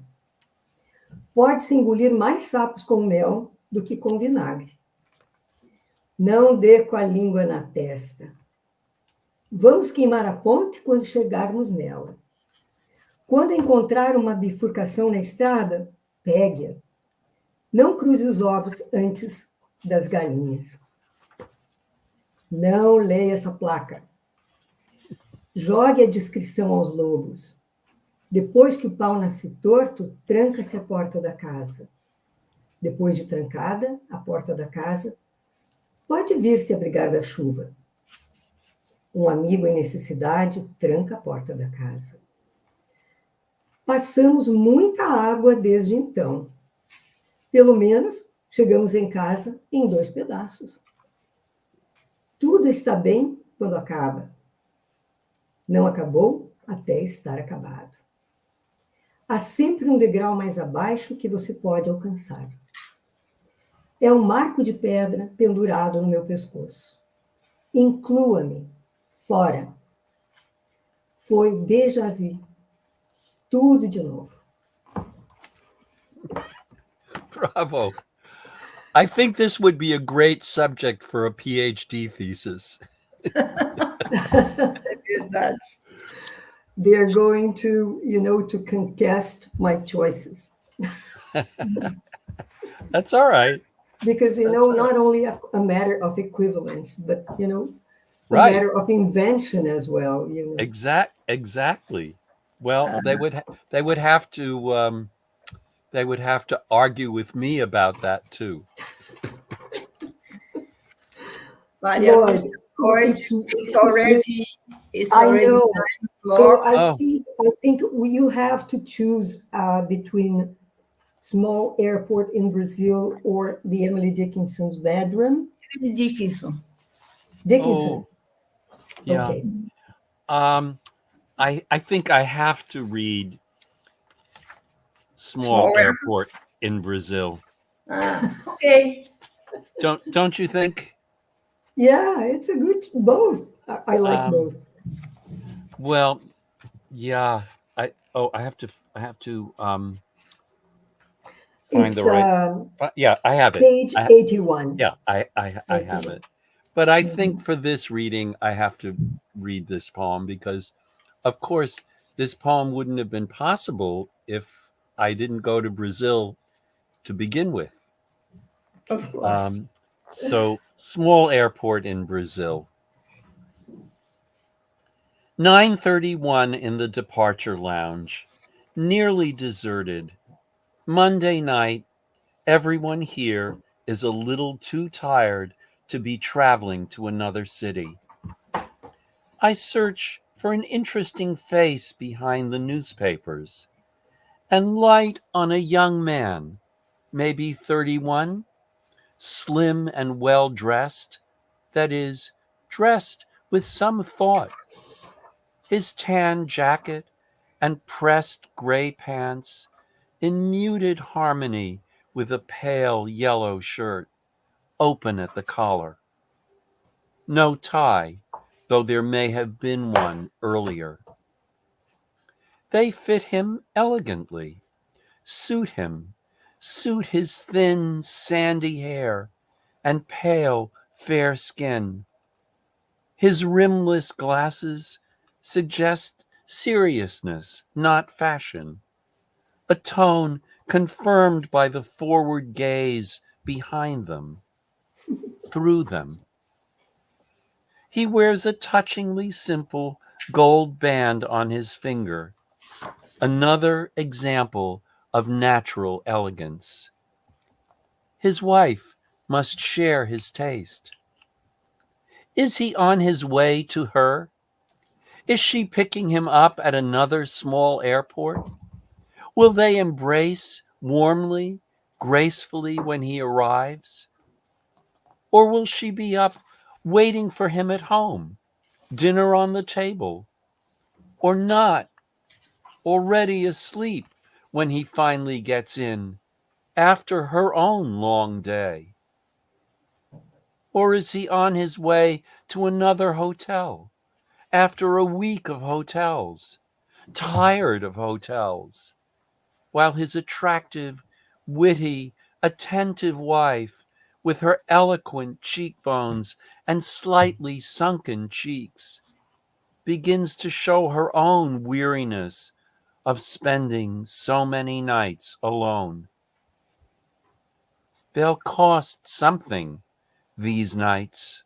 Pode-se engolir mais sapos com mel do que com vinagre. Não dê com a língua na testa. Vamos queimar a ponte quando chegarmos nela. Quando encontrar uma bifurcação na estrada, pegue-a. Não cruze os ovos antes das galinhas. Não leia essa placa. Jogue a descrição aos lobos. Depois que o pau nasce torto, tranca-se a porta da casa. Depois de trancada a porta da casa, pode vir se abrigar da chuva. Um amigo em necessidade tranca a porta da casa. Passamos muita água desde então. Pelo menos chegamos em casa em 2 pedaços. Tudo está bem quando acaba. Não acabou até estar acabado. Há sempre um degrau mais abaixo que você pode alcançar. É um marco de pedra pendurado no meu pescoço. Inclua-me. Fora. Foi déjà vu. Tudo de novo. Bravo. I think this would be a great subject for a PhD thesis. É verdade. They're going to, to contest my choices. That's all right. Because, not only a matter of equivalence, but, a Right. matter of invention as well. Exactly. Well, they would have to argue with me about that too. Maria Lloyd, Lúcia, it's already I know. 9 So o'clock. I think you have to choose between Small Airport in Brazil or the Emily Dickinson's Bedroom. Dickinson. Dickinson. Oh, yeah. Okay. I think I have to read Small Airport in Brazil. Okay. Don't you think? Yeah, it's a good both. I like both. Well, yeah. I have to find It's the right. Yeah, I have it. Page 81. Yeah, I have it. But I think for this reading, I have to read this poem because, of course, this poem wouldn't have been possible if I didn't go to Brazil to begin with. Of course. So, Small Airport in Brazil. 9:31 in the departure lounge, nearly deserted. Monday night, everyone here is a little too tired to be traveling to another city. I search for an interesting face behind the newspapers and light on a young man, maybe 31, slim and well dressed, that is, dressed with some thought. His tan jacket and pressed gray pants in muted harmony with a pale yellow shirt, open at the collar. No tie, though there may have been one earlier. They fit him elegantly, suit his thin, sandy hair and pale, fair skin. His rimless glasses suggest seriousness, not fashion. a tone confirmed by the forward gaze behind them, through them. He wears a touchingly simple gold band on his finger, another example of natural elegance. His wife must share his taste. Is he on his way to her? Is she picking him up at another small airport? Will they embrace warmly, gracefully when he arrives? Or will she be up waiting for him at home, dinner on the table, or not, already asleep when he finally gets in after her own long day? Or is he on his way to another hotel after a week of hotels, tired of hotels, while his attractive, witty, attentive wife, with her eloquent cheekbones and slightly sunken cheeks, begins to show her own weariness of spending so many nights alone? They'll cost something, these nights.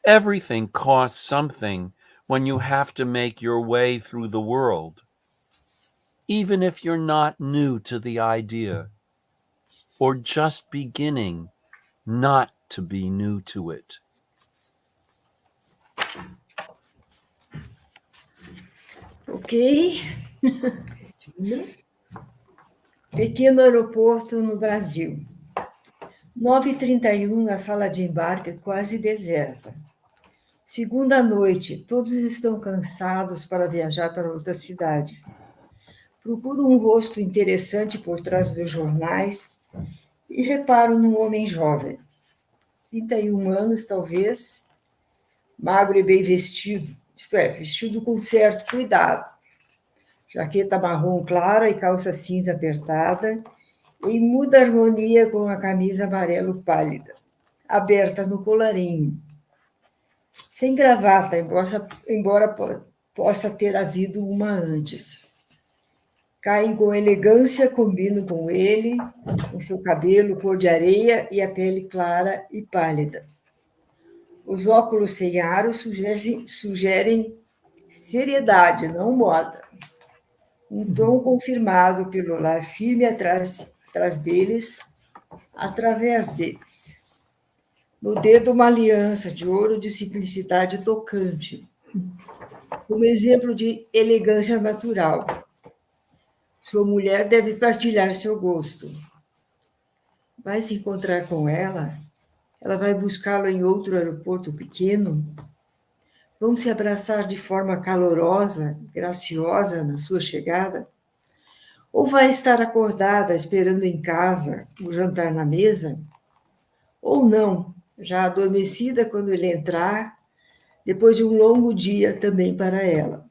Everything costs something when you have to make your way through the world, even if you're not new to the idea, or just beginning not to be new to it. Ok. Pequeno aeroporto no Brasil. 9h31 na sala de embarque quase deserta. Segunda noite, todos estão cansados para viajar para outra cidade. Procuro um rosto interessante por trás dos jornais e reparo num homem jovem, 31 anos talvez, magro e bem vestido, isto é, vestido com certo cuidado. Jaqueta marrom clara e calça cinza apertada, em muda harmonia com a camisa amarelo pálida, aberta no colarinho. Sem gravata, embora possa ter havido uma antes. Caem com elegância, combinam com ele, com seu cabelo cor de areia e a pele clara e pálida. Os óculos sem aro sugerem seriedade, não moda. Um tom confirmado pelo olhar firme atrás deles, através deles. No dedo, uma aliança de ouro de simplicidade tocante, como exemplo de elegância natural. Sua mulher deve partilhar seu gosto. Vai se encontrar com ela? Ela vai buscá-lo em outro aeroporto pequeno? Vão se abraçar de forma calorosa, graciosa na sua chegada? Ou vai estar acordada esperando em casa o jantar na mesa? Ou não, já adormecida quando ele entrar, depois de um longo dia também para ela?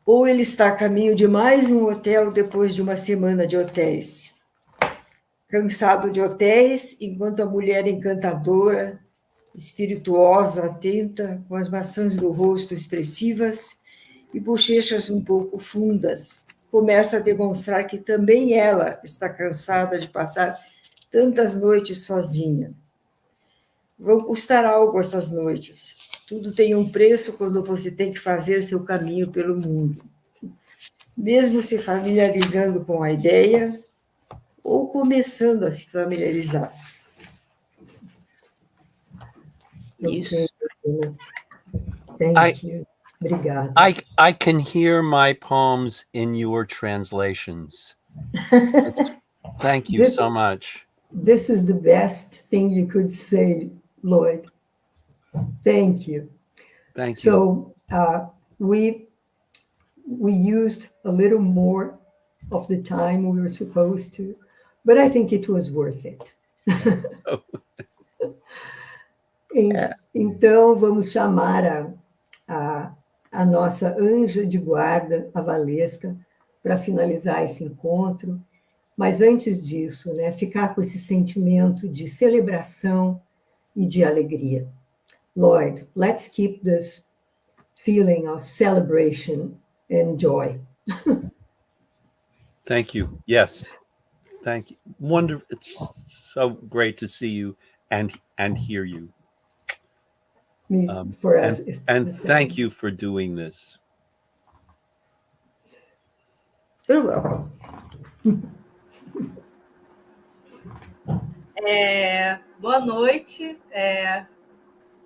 Ou ele está a caminho de mais um hotel depois de uma semana de hotéis? Cansado de hotéis, enquanto a mulher encantadora, espirituosa, atenta, com as maçãs do rosto expressivas e bochechas um pouco fundas, começa a demonstrar que também ela está cansada de passar tantas noites sozinha. Vão custar algo essas noites. Tudo tem um preço quando você tem que fazer seu caminho pelo mundo. Mesmo se familiarizando com a ideia ou começando a se familiarizar. Isso. Thank you. Obrigada. I can hear my poems in your translations. Thank you so much. This is the best thing you could say, Lloyd. Thank you. Thank you. So we used a little more of the time we were supposed to, but I think it was worth it. Então, vamos chamar a nossa anja de guarda, a Valesca, para finalizar esse encontro. Mas antes disso, né, ficar com esse sentimento de celebração e de alegria. Lloyd, let's keep this feeling of celebration and joy. Thank you. Yes. Thank you. Wonderful. It's so great to see you and hear you. For us, it's and the same. thank you for doing this. You're welcome. Boa noite.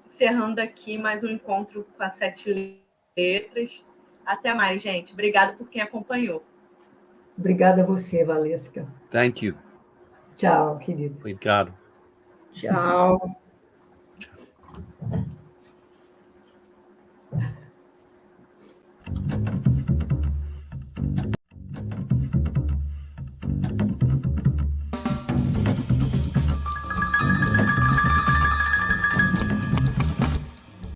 Encerrando aqui mais um encontro com as 7 letras. Até mais, gente. Obrigada por quem acompanhou. Obrigada a você, Valesca. Thank you. Tchau, querido. Obrigado. Tchau.